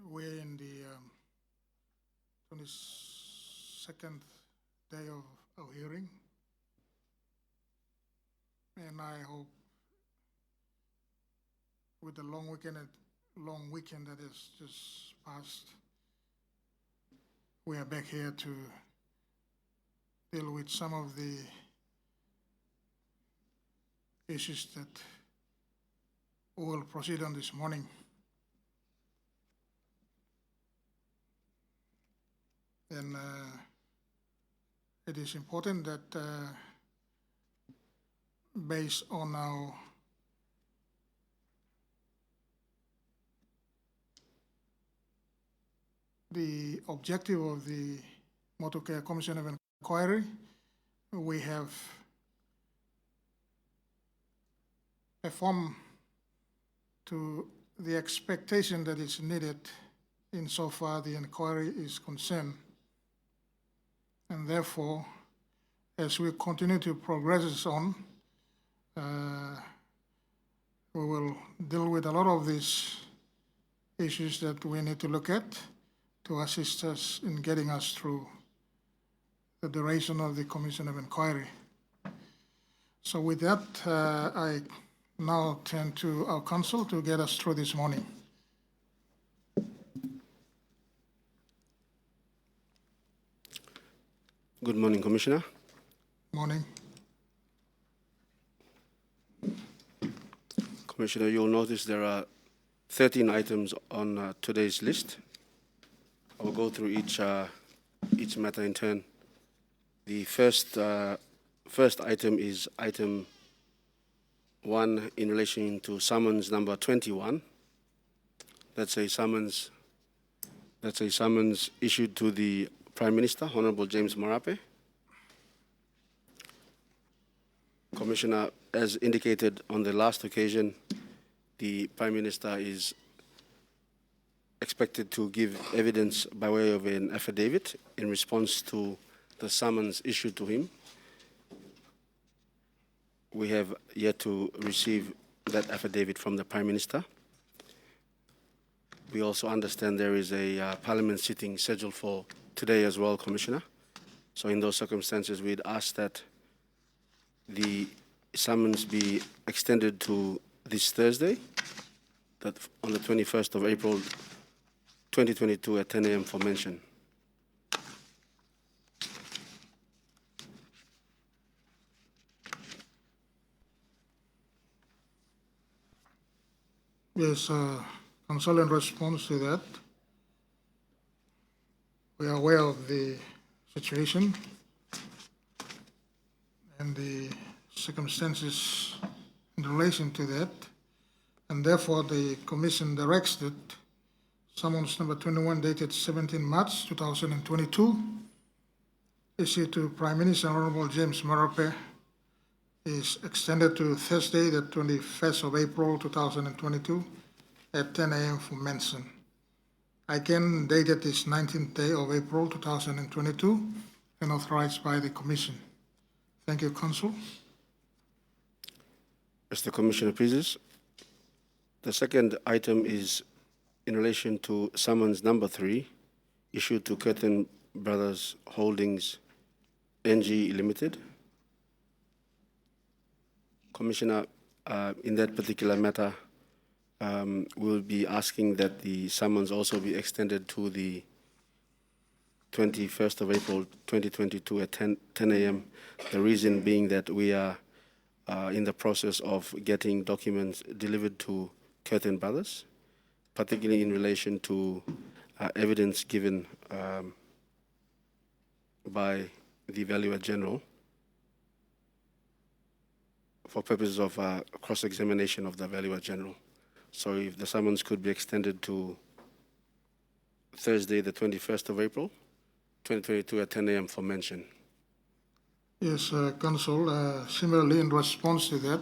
We're in the 22nd day of our hearing, and I hope with the long weekend that has just passed, we are back here to deal with some of the issues that we will proceed on this morning. And it is important that based on the objective of the Motukea Commission of Inquiry, we have performed to the expectation that is needed insofar the inquiry is concerned. And therefore, as we continue to progress on, we will deal with a lot of these issues that we need to look at to assist us in getting us through the duration of the Commission of Inquiry. So with that, I now turn to our counsel to get us through this morning. Good morning, Commissioner. Morning. Commissioner, you'll notice there are 13 items on today's list. I'll go through each matter in turn. The first item is item 1 in relation to summons number 21. That's a summons issued to the Prime Minister, Honorable James Marape. Commissioner, as indicated on the last occasion, the Prime Minister is expected to give evidence by way of an affidavit in response to the summons issued to him. We have yet to receive that affidavit from the Prime Minister. We also understand there is a Parliament sitting scheduled for today as well, Commissioner. So in those circumstances, we'd ask that the summons be extended to this Thursday, that on the 21st of April, 2022 at 10 a.m. for mention. Yes, Council, in response to that, we are aware of the situation and the circumstances in relation to that, and therefore the Commission directs that summons number 21 dated 17 March 2022 issued to Prime Minister Honorable James Marape is extended to Thursday, the 21st of April 2022 at 10 a.m. for mention. Again, dated this 19th day of April 2022 and authorized by the Commission. Thank you, Council. Mr. Commissioner Prizes, the second item is in relation to summons number 3 issued to Curtin Brothers Holdings NG Limited. Commissioner, in that particular matter, we'll be asking that the summons also be extended to the 21st of April 2022 at 10 a.m. The reason being that we are in the process of getting documents delivered to Curtin Brothers, particularly in relation to evidence given by the Valuer General for purposes of cross-examination of the Valuer General. So if the summons could be extended to Thursday, the 21st of April, 2022 at 10 a.m. for mention. Yes, Council, similarly in response to that,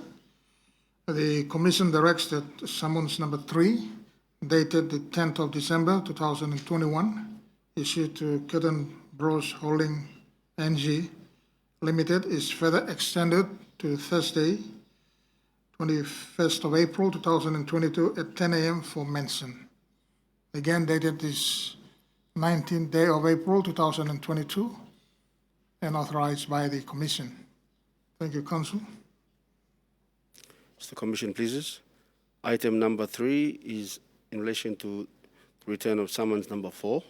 the Commission directs that summons number 3, dated the 10th of December 2021, issued to Curtin Bros Holding NG Limited is further extended to Thursday, 21st of April 2022 at 10 a.m. for mention. again dated this 19th day of April 2022, and authorized by the Commission. Thank you, Council. Mr. Commission pleases. Item number 3 is in relation to return of summons number 4.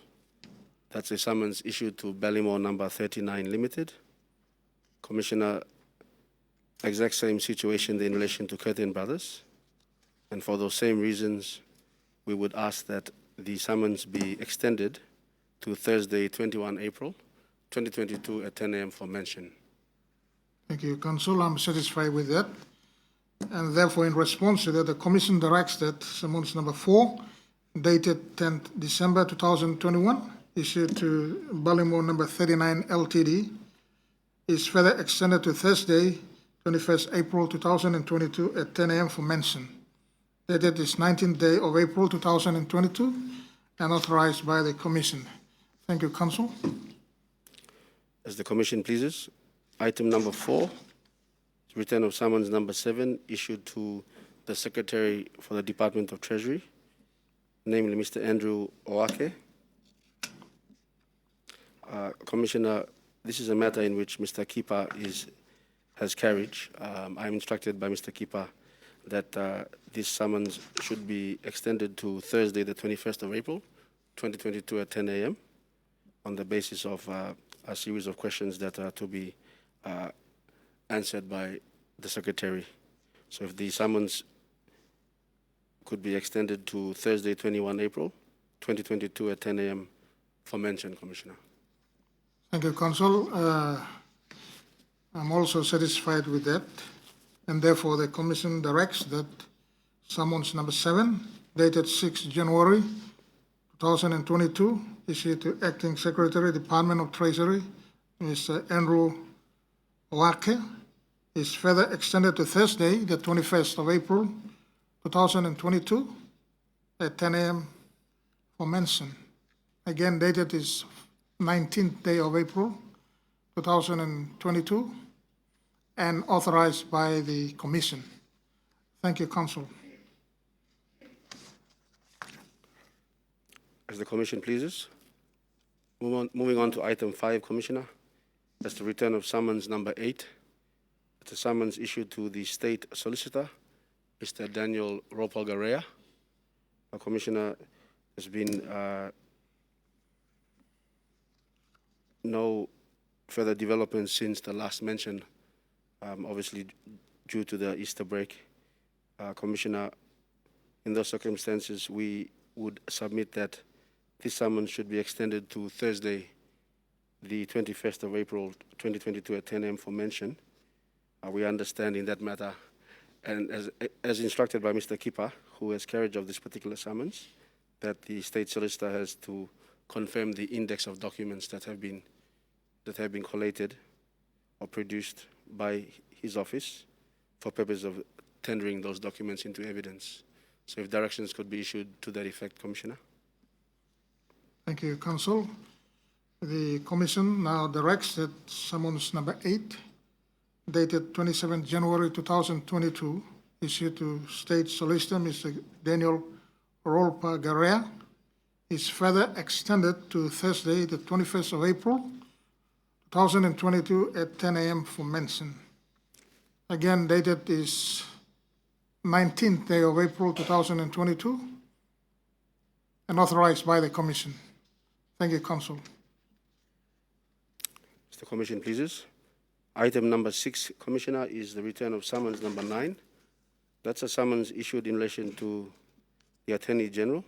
That's a summons issued to Ballymore number 39 Limited. Commissioner, exact same situation in relation to Curtin Brothers. And for those same reasons, we would ask that the summons be extended to Thursday, 21 April 2022 at 10 a.m. for mention. Thank you, Council. I'm satisfied with that. And therefore, in response to that, the Commission directs that summons number 4, dated 10th December 2021, issued to Ballymore number 39 Ltd, is further extended to Thursday, 21st April 2022 at 10 a.m. for mention. Dated this 19th day of April 2022 and authorized by the Commission. Thank you, Council. As the Commission pleases, item number 4, return of summons number 7 issued to the Secretary for the Department of Treasury, namely Mr. Andrew Oake. Commissioner, this is a matter in which Mr. Kipa has carriage. I'm instructed by Mr. Kipa that this summons should be extended to Thursday, the 21st of April, 2022 at 10 a.m. on the basis of a series of questions that are to be answered by the Secretary. So if the summons could be extended to Thursday, 21 April, 2022 at 10 a.m. for mention, Commissioner. Thank you, Council. I'm also satisfied with that, and therefore the Commission directs that summons number 7, dated 6 January 2022, issued to Acting Secretary, Department of Treasury, Mr. Andrew Oake, is further extended to Thursday, the 21st of April 2022 at 10 a.m. for mention. Again, dated is 19th day of April 2022 and authorized by the Commission. Thank you, Council. As the Commission pleases. Moving on to item 5, Commissioner. That's the return of summons number 8. It's a summons issued to the State Solicitor, Mr. Daniel Ropalgarea. Commissioner, there's been no further developments since the last mention, obviously due to the Easter break. Commissioner, in those circumstances, we would submit that this summons should be extended to Thursday, the 21st of April, 2022 at 10 a.m. for mention. We understand in that matter, and as instructed by Mr. Kipa, who has carriage of this particular summons, that the State Solicitor has to confirm the index of documents that have been collated or produced by his office for purpose of tendering those documents into evidence. So if directions could be issued to that effect, Commissioner. Thank you, Council. The Commission now directs that summons number 8, dated 27 January 2022, issued to State Solicitor Mr. Daniel Ropalgarea, is further extended to Thursday, the 21st of April 2022 at 10 a.m. for mention. Again, dated is 19th day of April 2022 and authorized by the Commission. Thank you, Council. Mr. Commission pleases. Item number 6, Commissioner, is the return of summons number 9. That's a summons issued in relation to the Attorney General,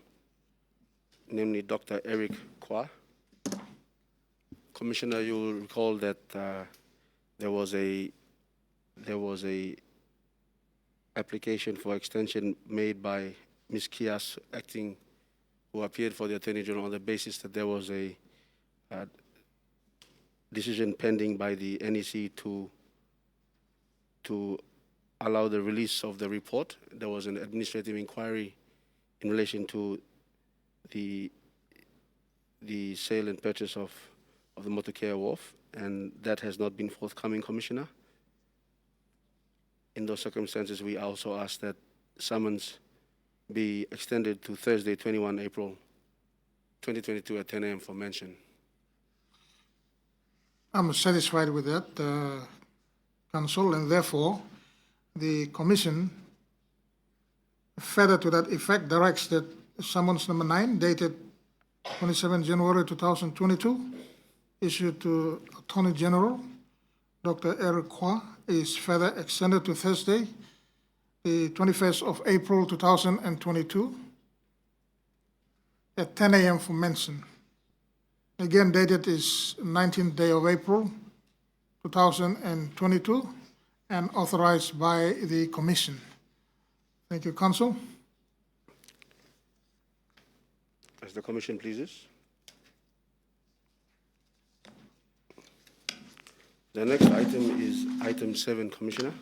namely Dr. Eric Kwa. Commissioner, you will recall that there was a application for extension made by Ms. Kias, who appeared for the Attorney General on the basis that there was a decision pending by the NEC to allow the release of the report. There was an administrative inquiry in relation to the sale and purchase of the Motukea Wharf, and that has not been forthcoming, Commissioner. In those circumstances, we also ask that summons be extended to Thursday, 21 April 2022 at 10 a.m. for mention. I'm satisfied with that, Council, and therefore the Commission, further to that effect, directs that summons number 9, dated 27 January 2022, issued to Attorney General Dr. Eric Kwa, is further extended to Thursday, the 21st of April 2022, at 10 a.m. for mention. Again, dated is 19th day of April 2022 and authorized by the Commission. Thank you, Council. As the Commission pleases. The next item is item 7, Commissioner.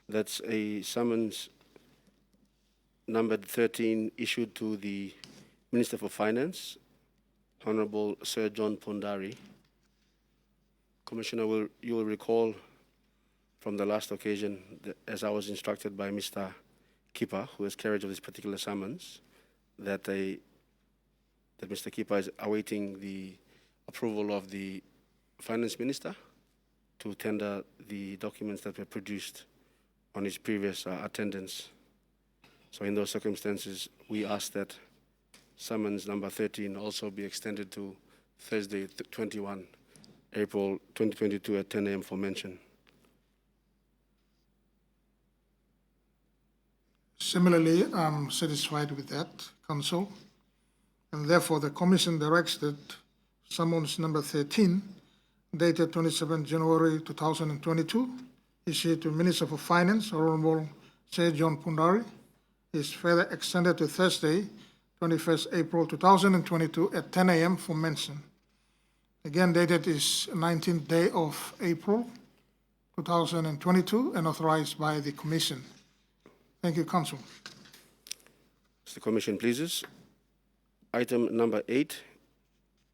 That's a summons numbered 13 issued to the Minister for Finance, Honorable Sir John Pondari. Commissioner, you will recall from the last occasion, as I was instructed by Mr. Kipper, who has carriage of this particular summons, that Mr. Kipper is awaiting the approval of the Finance Minister to tender the documents that were produced on his previous attendance. So in those circumstances, we ask that summons number 13 also be extended to Thursday, 21 April 2022 at 10 a.m. for mention. Similarly, I'm satisfied with that, Council, and therefore the Commission directs that summons number 13, dated 27 January 2022, issued to Minister for Finance, Honorable Sir John Pondari, is further extended to Thursday, 21st April 2022 at 10 a.m. for mention. Again, dated is 19th day of April 2022 and authorized by the Commission. Thank you, Council. As the Commission pleases. Item number 8,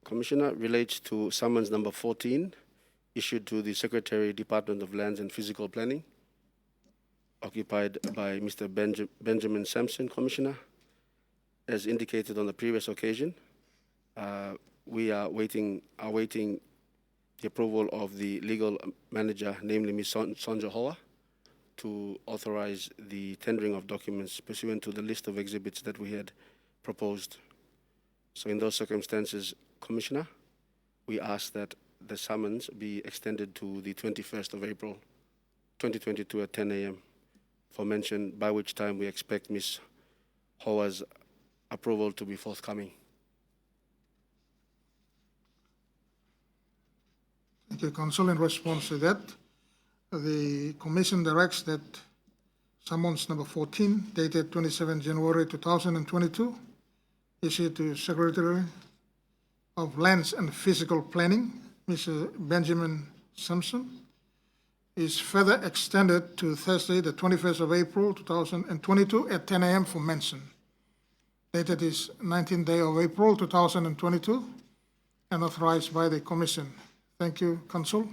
Commissioner, relates to summons number 14, issued to the Secretary, Department of Lands and Physical Planning, occupied by Mr. Benjamin Sampson, Commissioner. As indicated on the previous occasion, we are awaiting the approval of the legal manager, namely Ms. Sonja Hoa, to authorize the tendering of documents pursuant to the list of exhibits that we had proposed. So in those circumstances, Commissioner, we ask that the summons be extended to the 21st of April 2022 at 10 a.m. for mention, by which time we expect Ms. Hoa's approval to be forthcoming. Thank you, Council. In response to that, the Commission directs that summons number 14, dated 27 January 2022, issued to Secretary of Lands and Physical Planning, Mr. Benjamin Sampson, is further extended to Thursday, the 21st of April 2022 at 10 a.m. for mention. Dated is 19th day of April 2022 and authorized by the Commission. Thank you, Council.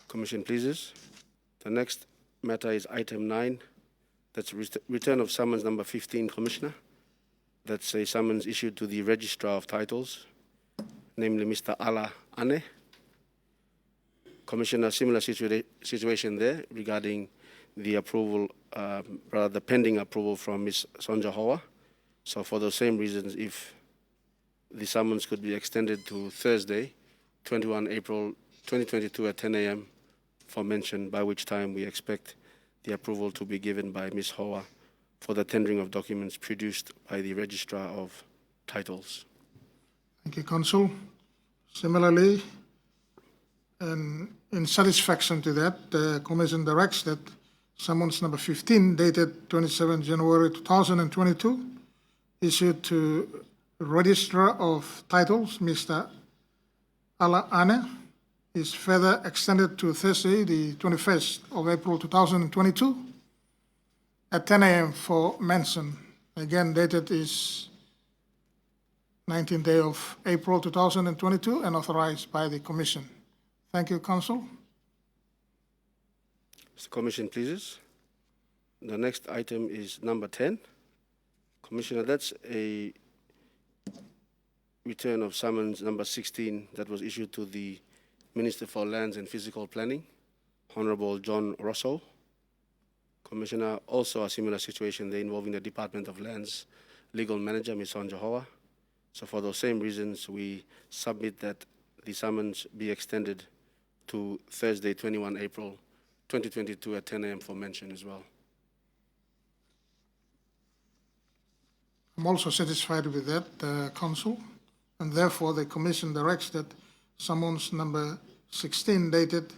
Commission pleases. The next matter is item 9. That's return of summons number 15, Commissioner. That's a summons issued to the Registrar of Titles, namely Mr. Ala Ane. Commissioner, similar situation there regarding the approval, rather the pending approval from Ms. Sonja Hoa. So for those same reasons, if the summons could be extended to Thursday, 21 April 2022 at 10 a.m. for mention, by which time we expect the approval to be given by Ms. Hoa for the tendering of documents produced by the Registrar of Titles. Thank you, Council. Similarly, and in satisfaction to that, the Commission directs that summons number 15, dated 27 January 2022, issued to Registrar of Titles, Mr. Ala Ane, is further extended to Thursday, the 21st of April 2022 at 10 a.m. for mention. Again, dated is 19th day of April 2022 and authorized by the Commission. Thank you, Council. Mr. Commission pleases. The next item is number 10. Commissioner, that's a return of summons number 16 that was issued to the Minister for Lands and Physical Planning, Honorable John Rosso. Commissioner, also a similar situation there involving the Department of Lands Legal Manager, Ms. Sonja Hoa. So for those same reasons, we submit that the summons be extended to Thursday, 21 April 2022 at 10 a.m. for mention as well. I'm also satisfied with that, Council, and therefore the Commission directs that summons number 16 dated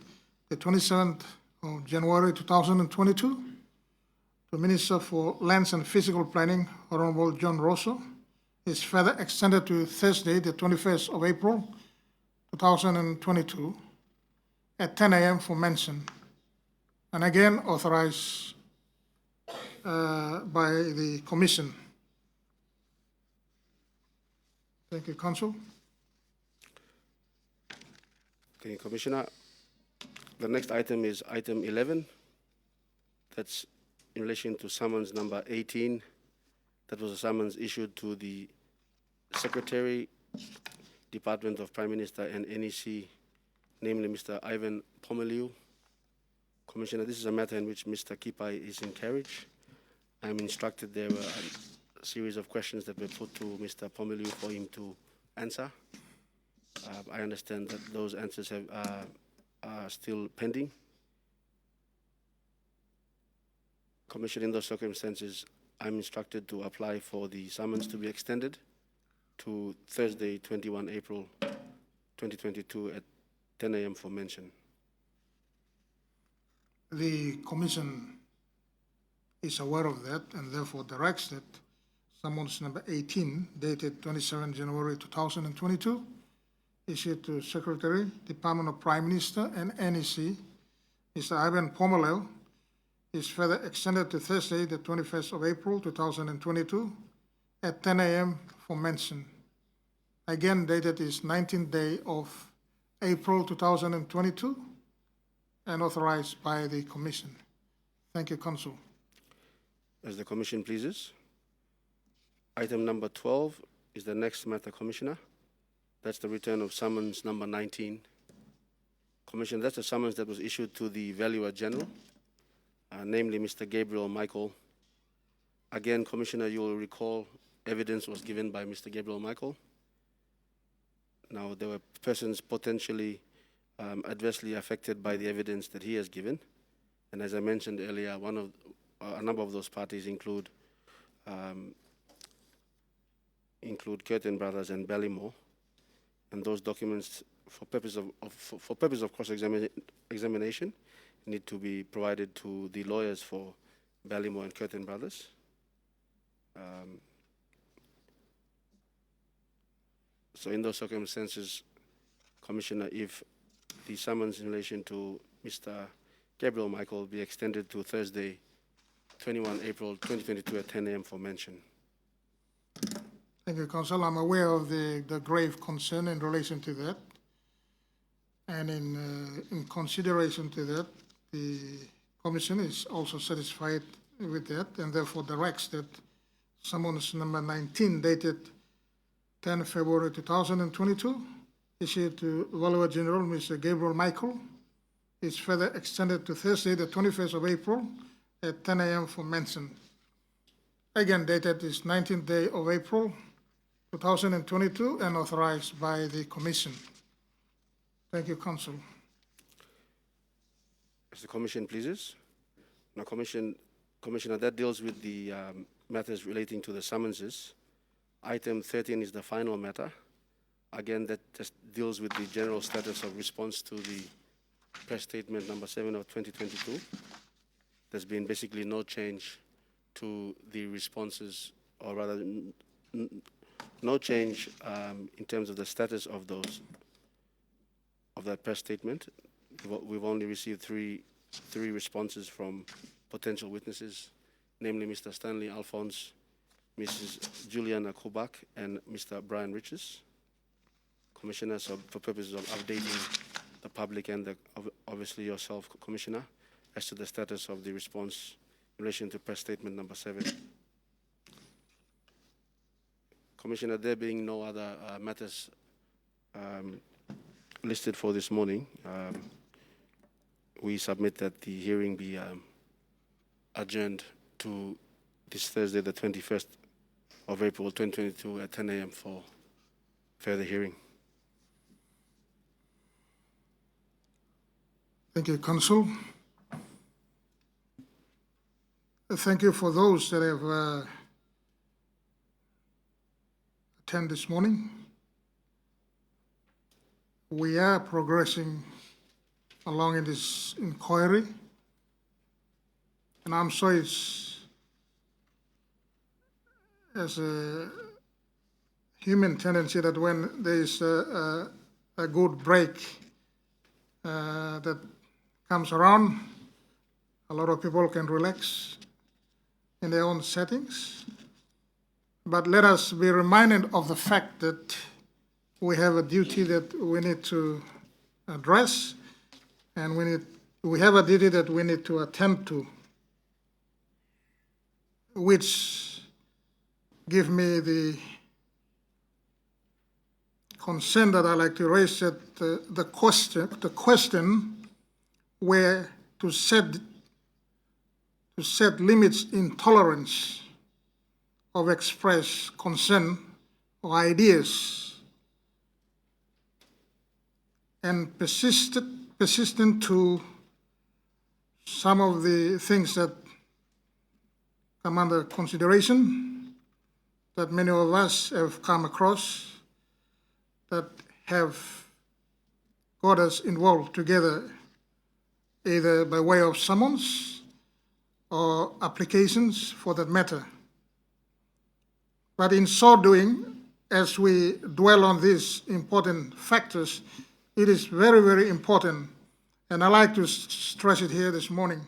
the 27th of January 2022 to Minister for Lands and Physical Planning, Honorable John Rosso, is further extended to Thursday, the 21st of April 2022 at 10 a.m. for mention, and again authorized by the Commission. Thank you, Council. Thank you, Commissioner. The next item is item 11. That's in relation to summons number 18. That was a summons issued to the Secretary, Department of Prime Minister and NEC, namely Mr. Ivan Pomeliu. Commissioner, this is a matter in which Mr. Kipai is in carriage. I'm instructed there were a series of questions that were put to Mr. Pomeliu for him to answer. I understand that those answers are still pending. Commissioner, in those circumstances, I'm instructed to apply for the summons to be extended to Thursday, 21 April 2022 at 10 a.m. for mention. The Commission is aware of that and therefore directs that summons number 18 dated 27 January 2022 issued to Secretary, Department of Prime Minister and NEC, Mr. Ivan Pomeliu, is further extended to Thursday, the 21st of April 2022 at 10 a.m. for mention. Again, dated is 19th day of April 2022 and authorized by the Commission. Thank you, Council. As the Commission pleases. Item number 12 is the next matter, Commissioner. That's the return of summons number 19. Commissioner, that's a summons that was issued to the Valuer General, namely Mr. Gabriel Michael. Again, Commissioner, you will recall evidence was given by Mr. Gabriel Michael. Now, there were persons potentially adversely affected by the evidence that he has given. And as I mentioned earlier, a number of those parties include Curtin Brothers and Ballymore. And those documents, for purpose of cross-examination, need to be provided to the lawyers for Ballymore and Curtin Brothers. So in those circumstances, Commissioner, if the summons in relation to Mr. Gabriel Michael be extended to Thursday, 21 April 2022 at 10 a.m. for mention. Thank you, Council. I'm aware of the grave concern in relation to that. And in consideration to that, the Commission is also satisfied with that and therefore directs that summons number 19 dated 10 February 2022 issued to Valuer General Mr. Gabriel Michael is further extended to Thursday, the 21st of April at 10 a.m. for mention. Again, dated is 19th day of April 2022 and authorized by the Commission. Thank you, Council. As the Commission pleases. Now, Commissioner, that deals with the matters relating to the summonses. Item 13 is the final matter. Again, that just deals with the general status of response to the press statement number 7 of 2022. There's been basically no change to the responses, or rather, no change in terms of the status of that press statement. We've only received three responses from potential witnesses, namely Mr. Stanley Alphonse, Mrs. Juliana Kubak, and Mr. Brian Riches. Commissioner, so for purposes of updating the public and obviously yourself, Commissioner, as to the status of the response in relation to press statement number 7. Commissioner, there being no other matters listed for this morning, we submit that the hearing be adjourned to this Thursday, the 21st of April 2022 at 10 a.m. for further hearing. Thank you, Council. Thank you for those that have attended this morning. We are progressing along in this inquiry, and I'm sure it's as a human tendency that when there is a good break that comes around, a lot of people can relax in their own settings. But let us be reminded of the fact that we have a duty that we need to address, and we have a duty that we need to attend to, which give me the concern that I like to raise, that the question where to set limits in tolerance of express concern or ideas, and persistent to some of the things that come under consideration that many of us have come across that have got us involved together, either by way of summons or applications for that matter. But in so doing, as we dwell on these important factors, it is very, very important, and I like to stress it here this morning.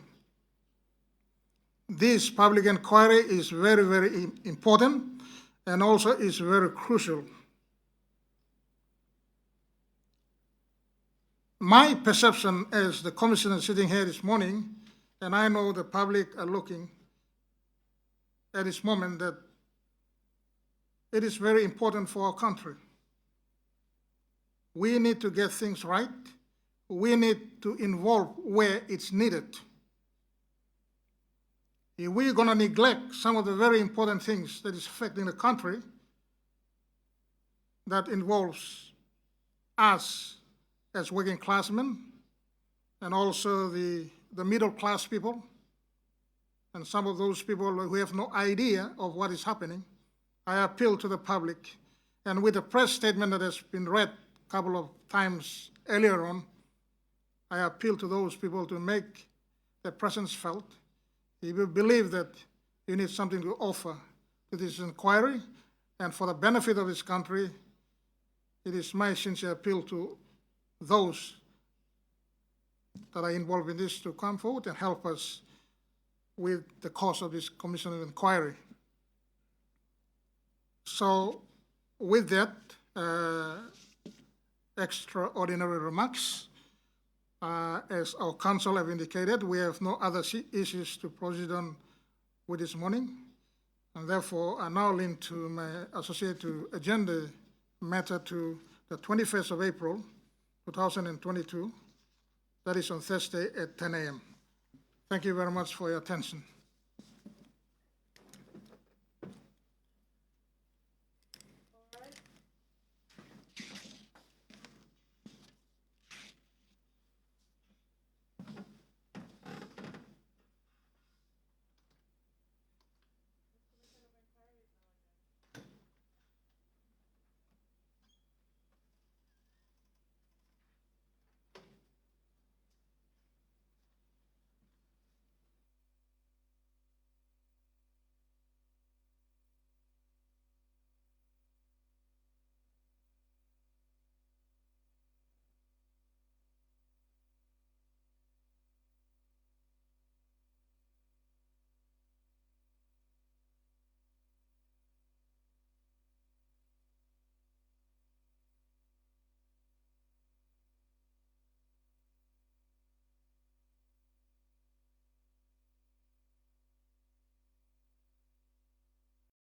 This public inquiry is very, very important, and also is very crucial. My perception as the commissioner sitting here this morning, and I know the public are looking at this moment, that it is very important for our country. We need to get things right. We need to involve where it's needed. If we're going to neglect some of the very important things that is affecting the country, that involves us as working classmen, and also the middle class people, and some of those people who have no idea of what is happening, I appeal to the public, and with the press statement that has been read a couple of times earlier on, I appeal to those people to make their presence felt. If you believe that you need something to offer to this inquiry, and for the benefit of this country, it is my sincere appeal to those that are involved in this to come forward and help us with the cause of this commission of inquiry. So with that extraordinary remarks, as our council have indicated, we have no other issues to proceed on with this morning, and therefore I now lean to my associate to adjourn the matter to the 21st of April 2022, that is on Thursday at 10 a.m. Thank you very much for your attention.